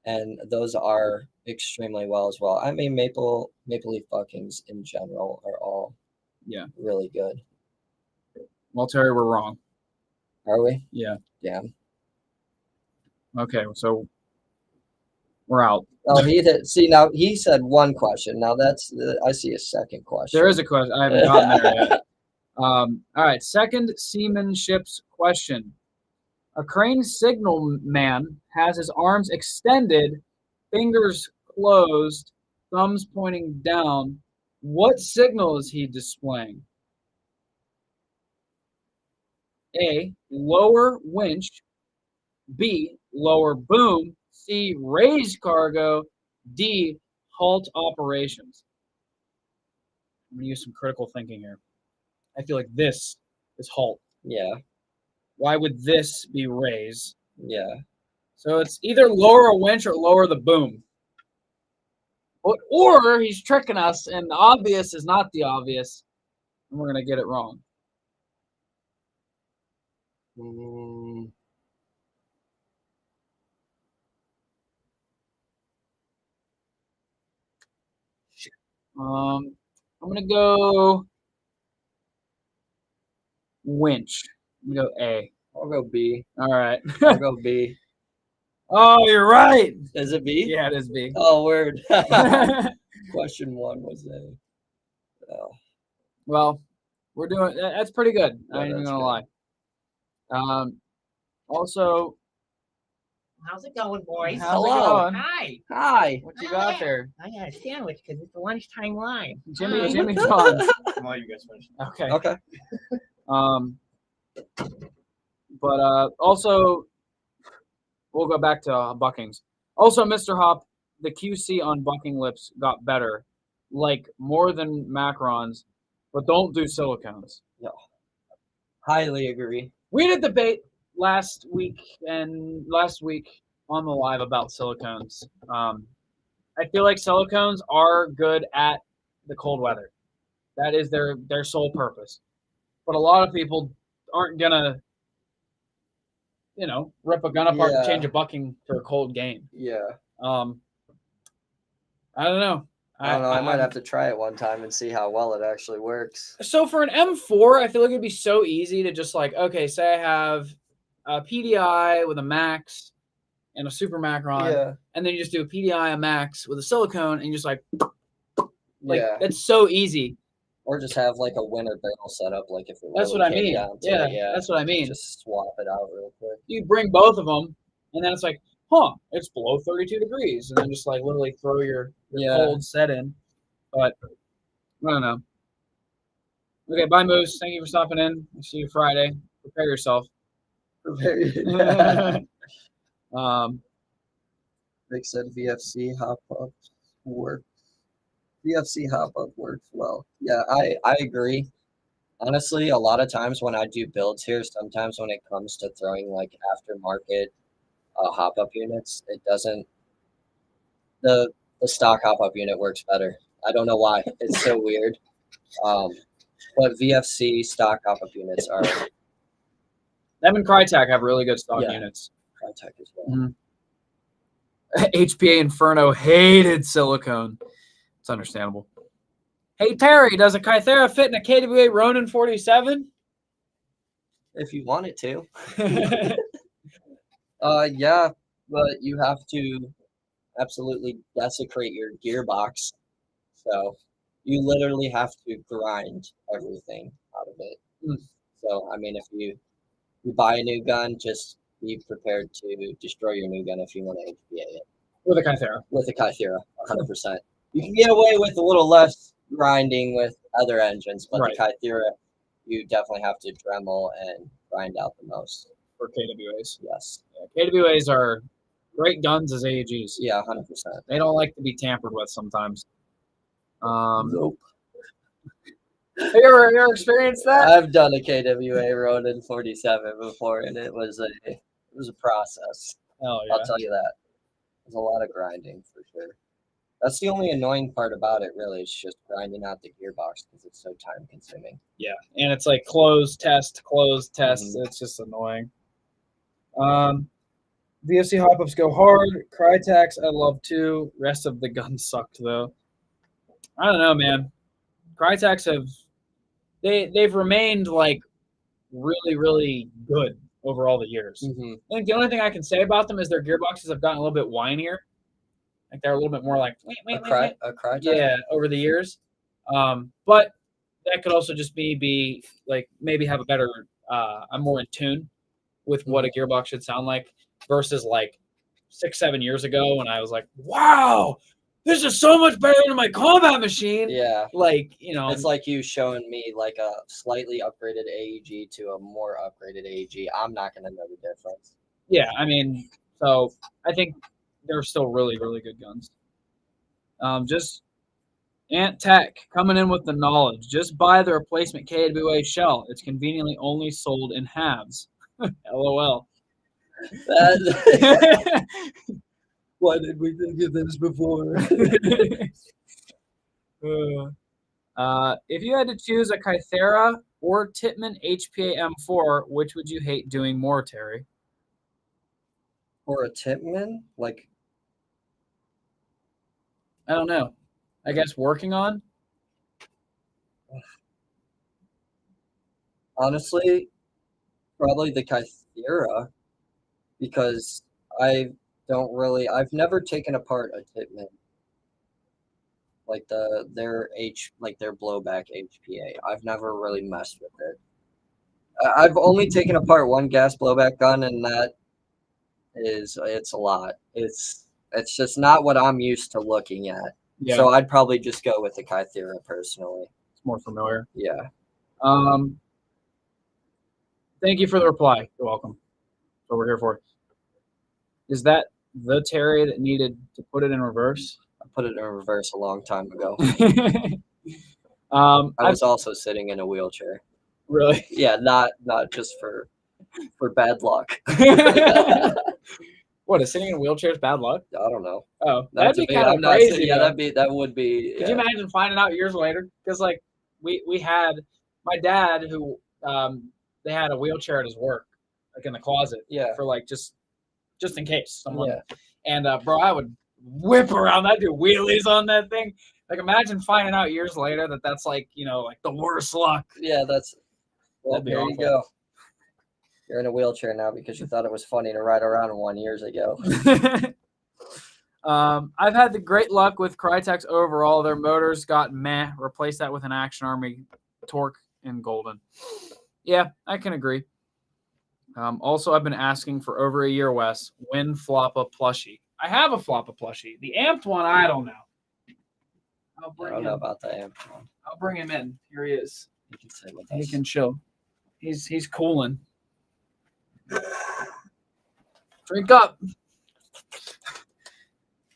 and those are extremely well as well. I mean, Maple Leaf buckings in general are all really good.
Well, Terry, we're wrong.
Are we?
Yeah.
Damn.
Okay, so we're out.
Oh, he did. See, now he said one question. Now I see a second question.
There is a question. I haven't gotten there yet. All right, second seamanship's question. A crane signal man has his arms extended, fingers closed, thumbs pointing down. What signal is he displaying? A. Lower winch. B. Lower boom. C. Raise cargo. D. Halt operations. I'm going to use some critical thinking here. I feel like this is halt.
Yeah.
Why would this be raise?
Yeah.
So it's either lower a winch or lower the boom. Or he's tricking us, and the obvious is not the obvious, and we're going to get it wrong. I'm going to go winch. I'm going to go A.
I'll go B.
All right.
I'll go B.
Oh, you're right.
Is it B?
Yeah, it is B.
Oh, word. Question 1 was A. Oh.
Well, we're doing that's pretty good.
Yeah,
I ain't even
that's
gonna
good.
lie. Also,
How's it going, boys?
how's
Hello.
it going?
Hi.
Hi.
What you got there?
I got a sandwich because it's the lunchtime line.
Jimmy John's.
Well, you guys finished.
Okay.
Okay.
But also, we'll go back to buckings. Also, Mr. Hop, the QC on bucking lips got better, like more than macrons, but don't do silicones.
No. Highly agree.
We did debate last week on the live about silicones. I feel like silicones are good at the cold weather. That is their sole purpose. But a lot of people aren't gonna, rip a gun apart to change a bucking for a cold game.
Yeah.
I don't know.
I don't know. I might have to try it one time and see how well it actually works.
So for an M4, I feel like it'd be so easy to just okay, say I have a PDI with a max and a super macron, and then you just do a PDI, a max with a silicone, and you just it's so easy.
Or just have like a winter barrel setup, like if it
That's
really
what I
came
mean.
down to
Yeah,
it,
that's what I mean.
Just swap it out real quick.
You bring both of them, and then it's it's below 32 degrees, and then just literally throw your cold set in. But I don't know. Okay, bye, Moose. Thank you for stopping in. I'll see you Friday. Prepare yourself.
Vic said VFC hop up works. VFC hop up works well. Yeah, I agree. Honestly, a lot of times when I do builds here, sometimes when it comes to throwing aftermarket hop up units, it doesn't. The stock hop up unit works better. I don't know why. It's so weird. But VFC stock hop up units are.
Them and Crytek have really good stock units.
Crytek as well.
HPA Inferno hated silicone. It's understandable. Hey, Terry, does a Kythera fit in a KWA Ronin 47?
If you want it to. Yeah, but you have to absolutely desecrate your gearbox. So you literally have to grind everything out of it. So, I mean, if you buy a new gun, just be prepared to destroy your new gun if you want to HPA it.
With a Kythera.
With a Kythera, 100%. You can get away with a little less grinding with other engines, but the Kythera, you definitely have to Dremel and grind out the most.
For KWAs.
Yes.
Yeah, KWAs are great guns as AEGs.
Yeah, 100%.
They don't like to be tampered with sometimes.
Nope.
Have you ever experienced that?
I've done a KWA Ronin 47 before, and it was a process.
Oh yeah.
I'll tell you that. There's a lot of grinding for sure. That's the only annoying part about it, really. It's just grinding out the gearbox because it's so time consuming.
Yeah, and it's close test. It's just annoying. VFC hop-ups go hard. Crytax I love too. Rest of the guns sucked though. I don't know, man. Crytax they've remained really, really good over all the years. I think the only thing I can say about them is their gearboxes have gotten a little bit whinier. They're a little bit more wait.
A Crytax?
Yeah, over the years. But that could also just be maybe have a better I'm more in tune with what a gearbox should sound like versus like 6-7 years ago when I was like, wow, this is so much better than my combat machine.
Yeah.
Like,
It's like you showing me like a slightly upgraded AEG to a more upgraded AEG. I'm not going to know the difference.
yeah, I mean, so I think they're still really, really good guns. Just Ant Tech coming in with the knowledge. Just buy the replacement KWA shell. It's conveniently only sold in halves. LOL.
Why did we think of this before?
If you had to choose a Kythera or Tippmann HPA M4, which would you hate doing more, Terry?
Or a Tippmann? Like,
I don't know. I guess working on?
honestly, probably the Kythera, because I've never taken apart a Tippmann. Like their blowback HPA. I've never really messed with it. I've only taken apart one gas blowback gun, and it's a lot. It's just not what I'm used to looking at.
Yeah,
So I'd probably just go with the Kythera personally.
it's more familiar.
Yeah.
Thank you for the reply. You're welcome. That's what we're here for. Is that the Terry that needed to put it in reverse?
I put it in reverse a long time ago.
I
I was also sitting in a wheelchair.
really.
Yeah, not just for bad luck.
What, is sitting in a wheelchair is bad luck?
I don't know.
Oh,
Not
that'd be
to be-
kind
I'm
of
not
crazy.
saying- yeah,
though.
that would be.
Could you imagine finding out years later? Because like we had my dad who they had a wheelchair at his work, like in the closet,
Yeah.
for like just in case someone.
Yeah.
And bro, I would whip around. I'd do wheelies on that thing. Like imagine finding out years later that that's like like the worst luck.
Yeah, that's. Well,
That'd be
there you
awful.
go. You're in a wheelchair now because you thought it was funny to ride around in one years ago.
I've had the great luck with Crytek's overall. Their motors got meh. Replace that with an Action Army Torque in Golden. Yeah, I can agree. Also, I've been asking for over a year, Wes, when Floppa plushie. I have a Floppa plushie. The amped one, I don't know.
I don't know about that.
I'll bring him in. Here he is.
You can say with
He
us.
can chill. He's cooling. Drink up.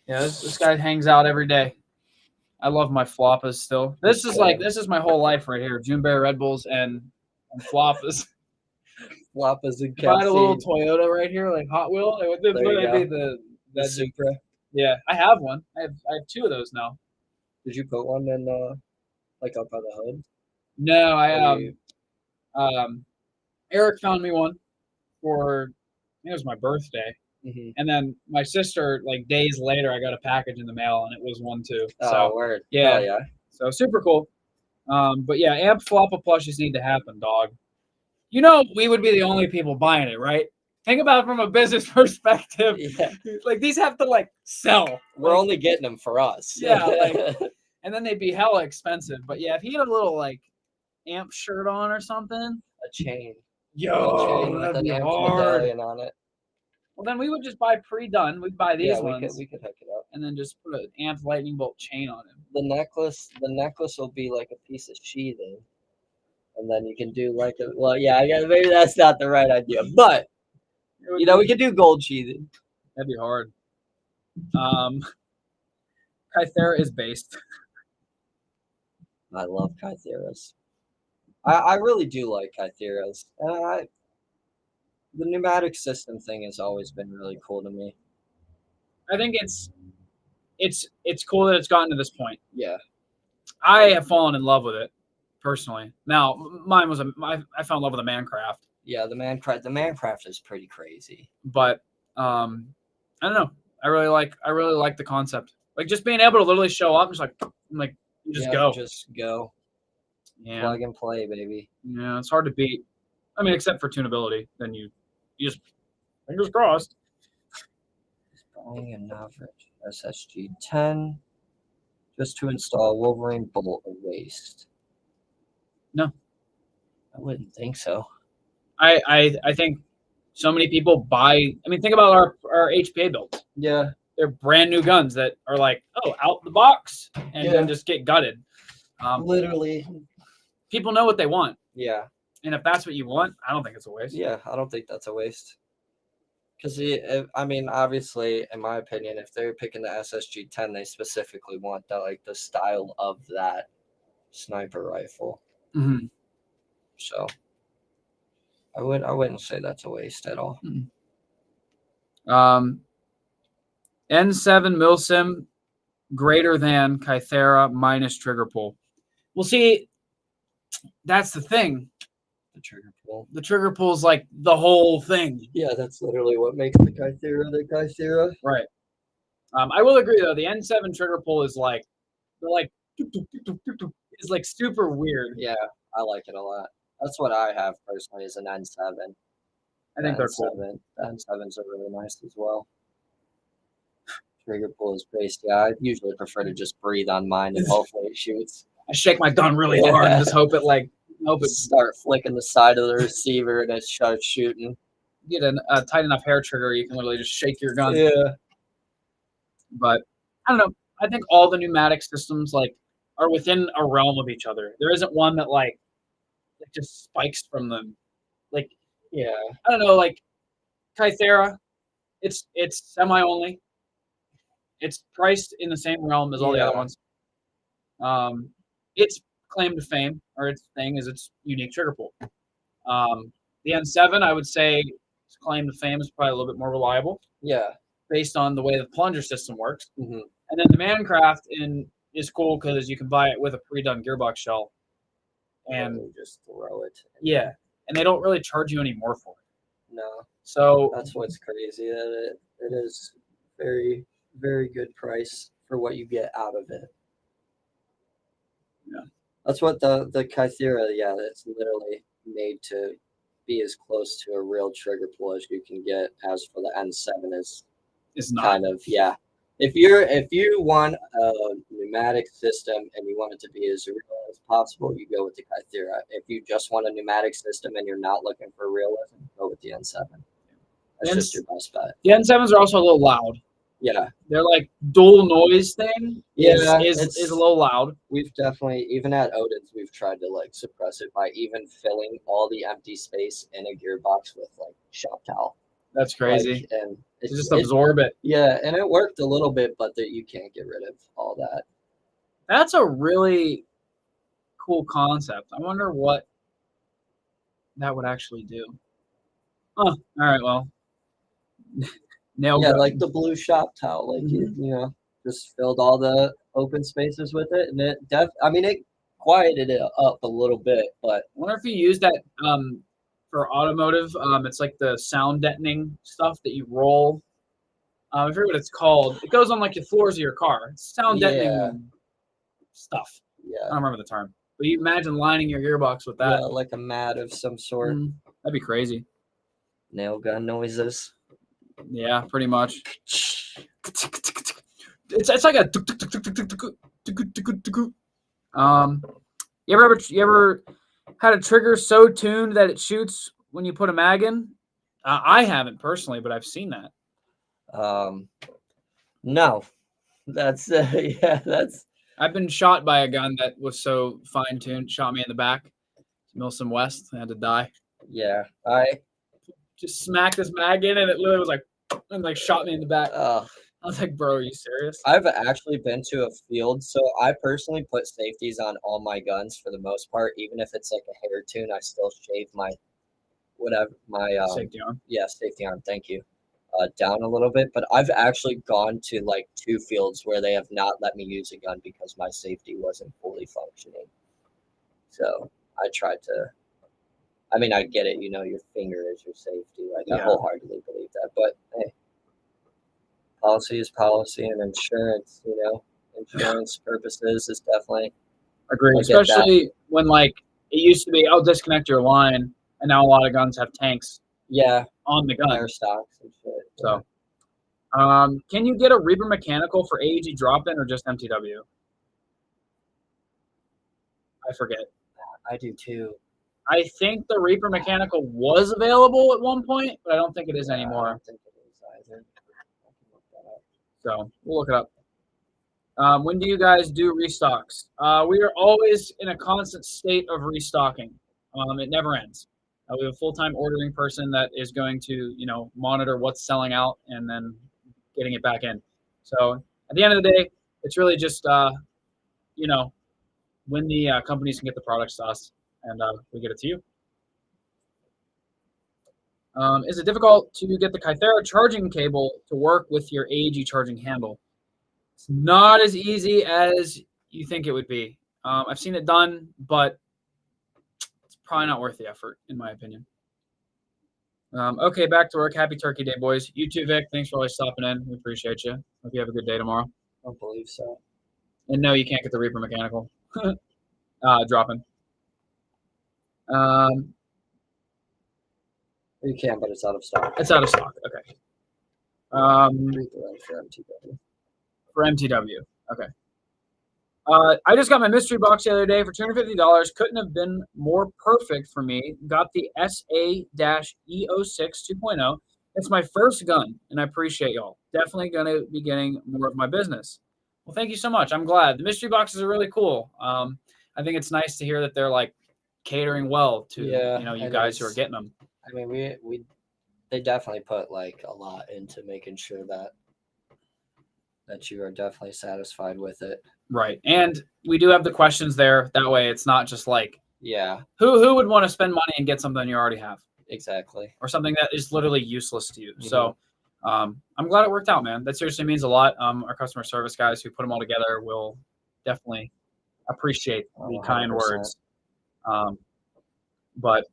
Yeah, this guy hangs out every day. I love my floppas still. This is my whole life right here. Juneberry Red Bulls and floppas.
Floppas and
If I had a little
Capsine,
Toyota right here, like Hot Wheel, it would
There you
be
the
the
Supra.
yeah. I have one. I have 2 of those now.
Did you put one in like up by the hood?
No,
Or you-
Eric found me one for I think it was my birthday.
Mhm.
And then my sister, like days later, I got a package in the mail, and it was one too.
Oh,
So
word.
yeah.
Hell yeah.
So super cool. But yeah, amp floppa plushies need to happen, dog. We would be the only people buying it, right? Think about it from a business perspective.
Yeah.
Like these have to like sell.
We're
Like,
only getting them for us.
Yeah, like- and then they'd be hella expensive. But yeah, if he had a little like amp shirt on or something,
a chain. A
yo,
chain with
that'd
an
be
amp
hard.
medallion on it.
Well, then we would just buy pre-done. We'd buy these
Yeah,
ones
we could hook it up.
and then just put an amp lightning bolt chain on him.
The necklace will be like a piece of sheathing, and then you can do like maybe that's not the right idea, but we could do gold sheathing.
That'd be hard. Kythera is based.
I love Kytheras. I really do like Kytheras. The pneumatic system thing has always been really cool to me.
I think it's cool that it's gotten to this point.
Yeah.
I have fallen in love with it personally. Now, mine was I fell in love with the Mancraft,
Yeah, the Mancraft is pretty crazy.
but I don't know. I really like the concept. Like just being able to literally show up, just like you just go.
Just go.
Yeah,
Plug and play, baby.
yeah. It's hard to beat. I mean, except for tunability, then you just fingers crossed.
Buying an average SSG 10 just to install Wolverine Bolt or Waste.
No.
I wouldn't think so.
I think so many people buy. I mean, think about our HPA builds.
Yeah.
They're brand new guns that are like, oh, out the box, and
Yeah.
then just get gutted.
Literally.
People know what they want,
Yeah.
and if that's what you want, I don't think it's a waste.
Yeah, I don't think that's a waste. Because, I mean, obviously, in my opinion, if they're picking the SSG-10, they specifically want the style of that sniper rifle.
Mm-hmm.
So, I wouldn't say that's a waste at all.
N7 Milsim greater than Kythera minus trigger pull. Well, see, that's the thing.
The trigger pull.
The trigger pull is like the whole thing.
Yeah, that's literally what makes the Kythera.
Right. I will agree though. The N7 trigger pull is like, they're like, it's like super weird.
Yeah, I like it a lot. That's what I have personally is an N7.
I think they're cool.
The N7s are really nice as well. Trigger pull is based. Yeah, I usually prefer to just breathe on mine and hopefully it shoots.
I shake my gun really hard and just hope it
Start flicking the side of the receiver and it starts shooting.
get a tight enough hair trigger, you can literally just shake your gun.
Yeah.
But I don't know. I think all the pneumatic systems like are within a realm of each other. There isn't one that like it just spikes from them. Like,
Yeah.
I don't know, like Kythera, it's semi only. It's priced in the same realm as all the other ones. Its claim to fame or its thing is its unique trigger pull. The N7, I would say, its claim to fame is probably a little bit more reliable.
Yeah.
Based on the way the plunger system works.
Mm-hmm.
And then the Mancraft is cool because you can buy it with a pre-done gearbox shell. And
you just throw it.
Yeah. And they don't really charge you any more for it.
No.
So
that's what's crazy. That it is very, very good price for what you get out of it.
Yeah.
That's what the Kythera, it's literally made to be as close to a real trigger pull as you can get. As for the N7 is
not.
Kind of, yeah. If you want a pneumatic system and you want it to be as real as possible, you go with the Kythera. If you just want a pneumatic system and you're not looking for realism, go with the N7. That's just your best bet.
The N7s are also a little loud.
Yeah.
They're like dual noise thing.
Yeah,
is a little loud.
We've definitely, even at Odin's, we've tried to like suppress it by even filling all the empty space in a gearbox with like shop towel.
That's crazy.
And
just absorb it.
Yeah, and it worked a little bit, but you can't get rid of all that.
That's a really cool concept. I wonder what that would actually do. Oh, all right. Well, nail gun.
Like the blue shop towel, like you know, just filled all the open spaces with it, and it it quieted it up a little bit. But
I wonder if you use that for automotive. It's like the sound deadening stuff that you roll. I forget what it's called. It goes on like the floors of your car. It's sound deadening stuff.
Yeah.
I don't remember the term. But you imagine lining your gearbox with that.
Yeah, like a mat of some sort.
That'd be crazy.
Nail gun noises.
Yeah, pretty much. It's like a you ever had a trigger so tuned that it shoots when you put a mag in? I haven't personally, but I've seen that.
No, that's
I've been shot by a gun that was so fine tuned, shot me in the back. Milsom West, I had to die.
Yeah, I
just smacked this mag in, and it literally was like shot me in the back. I was like, bro, are you serious?
I've actually been to a field, so I personally put safeties on all my guns for the most part. Even if it's like a hair tune, I still shave my
safety arm.
Yeah, safety arm. Thank you. Down a little bit, but I've actually gone to like 2 fields where they have not let me use a gun because my safety wasn't fully functioning. So I tried to. I mean, I get it. You know, your finger is your safety. Like I wholeheartedly believe that, but hey, policy is policy, and insurance. You know, insurance purposes is definitely
agreed. Especially when like it used to be, I'll disconnect your line, and now a lot of guns have tanks.
Yeah,
on the gun.
Air stocks and shit.
So, can you get a Reaper mechanical for AEG drop-in or just MTW? I forget.
I do too.
I think the Reaper Mechanical was available at one point, but I don't think it is
I
anymore.
don't think it is either. I can look that up.
So we'll look it up. When do you guys do restocks? We are always in a constant state of restocking. It never ends. We have a full-time ordering person that is going to, monitor what's selling out and then getting it back in. So at the end of the day, it's really just, when the companies can get the products to us and we get it to you. Is it difficult to get the Kythera charging cable to work with your AEG charging handle? It's not as easy as you think it would be. I've seen it done, but it's probably not worth the effort, in my opinion. Okay, back to work. Happy Turkey Day, boys. You too, Vic. Thanks for always stopping in. We appreciate you. Hope you have a good day tomorrow.
I don't believe so.
And no, you can't get the Reaper Mechanical. Dropping.
You can, but it's out of stock.
It's out of stock. Okay.
Reaper for MTW.
For MTW. Okay. I just got my mystery box the other day for $250. Couldn't have been more perfect for me. Got the SA-EO6 2.0. It's my first gun, and I appreciate y'all. Definitely going to be getting more of my business. Well, thank you so much. I'm glad. The mystery boxes are really cool. I think it's nice to hear that they're like catering well to you guys who are getting them.
I mean, they definitely put like a lot into making sure that you are definitely satisfied with it.
Right. And we do have the questions there. That way it's not just like,
yeah,
who would want to spend money and get something you already have?
Exactly.
Or something that is literally useless to you. Mm-hmm. So I'm glad it worked out, man. That seriously means a lot. Our customer service guys who put them all together will definitely appreciate the kind words. But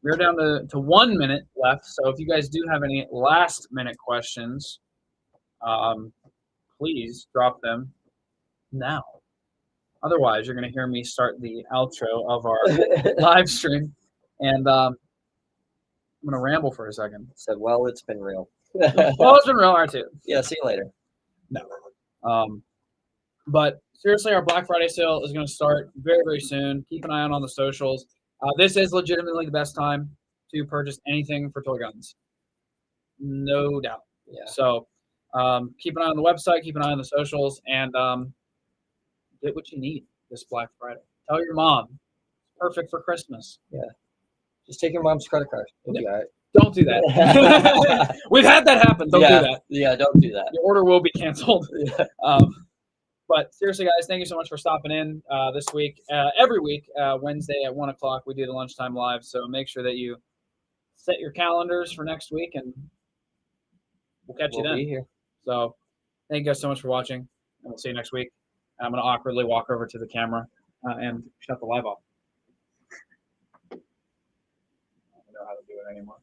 we're down to 1 minute left. So if you guys do have any last minute questions, please drop them now. Otherwise, you're going to hear me start the outro of our live stream. And I'm going to ramble for a second.
So, well, it's been real.
Well, it's been real, art too.
Yeah, see you later.
No. But seriously, our Black Friday sale is going to start very, very soon. Keep an eye on the socials. This is legitimately the best time to purchase anything for toy guns. No doubt.
Yeah.
So keep an eye on the website, keep an eye on the socials, and get what you need this Black Friday. Tell your mom. It's perfect for Christmas.
Yeah. Just take your mom's credit card. We'll do that.
Don't do that. We've had that happen. Don't do that.
Yeah, don't do that.
Your order will be canceled.
Yeah.
But seriously, guys, thank you so much for stopping in this week. Every week, Wednesday at 1 o'clock, we do the lunchtime live. So make sure that you set your calendars for next week, and we'll catch you then.
Be here.
So thank you guys so much for watching, and we'll see you next week. I'm going to awkwardly walk over to the camera and shut the live off. I don't know how to do it anymore.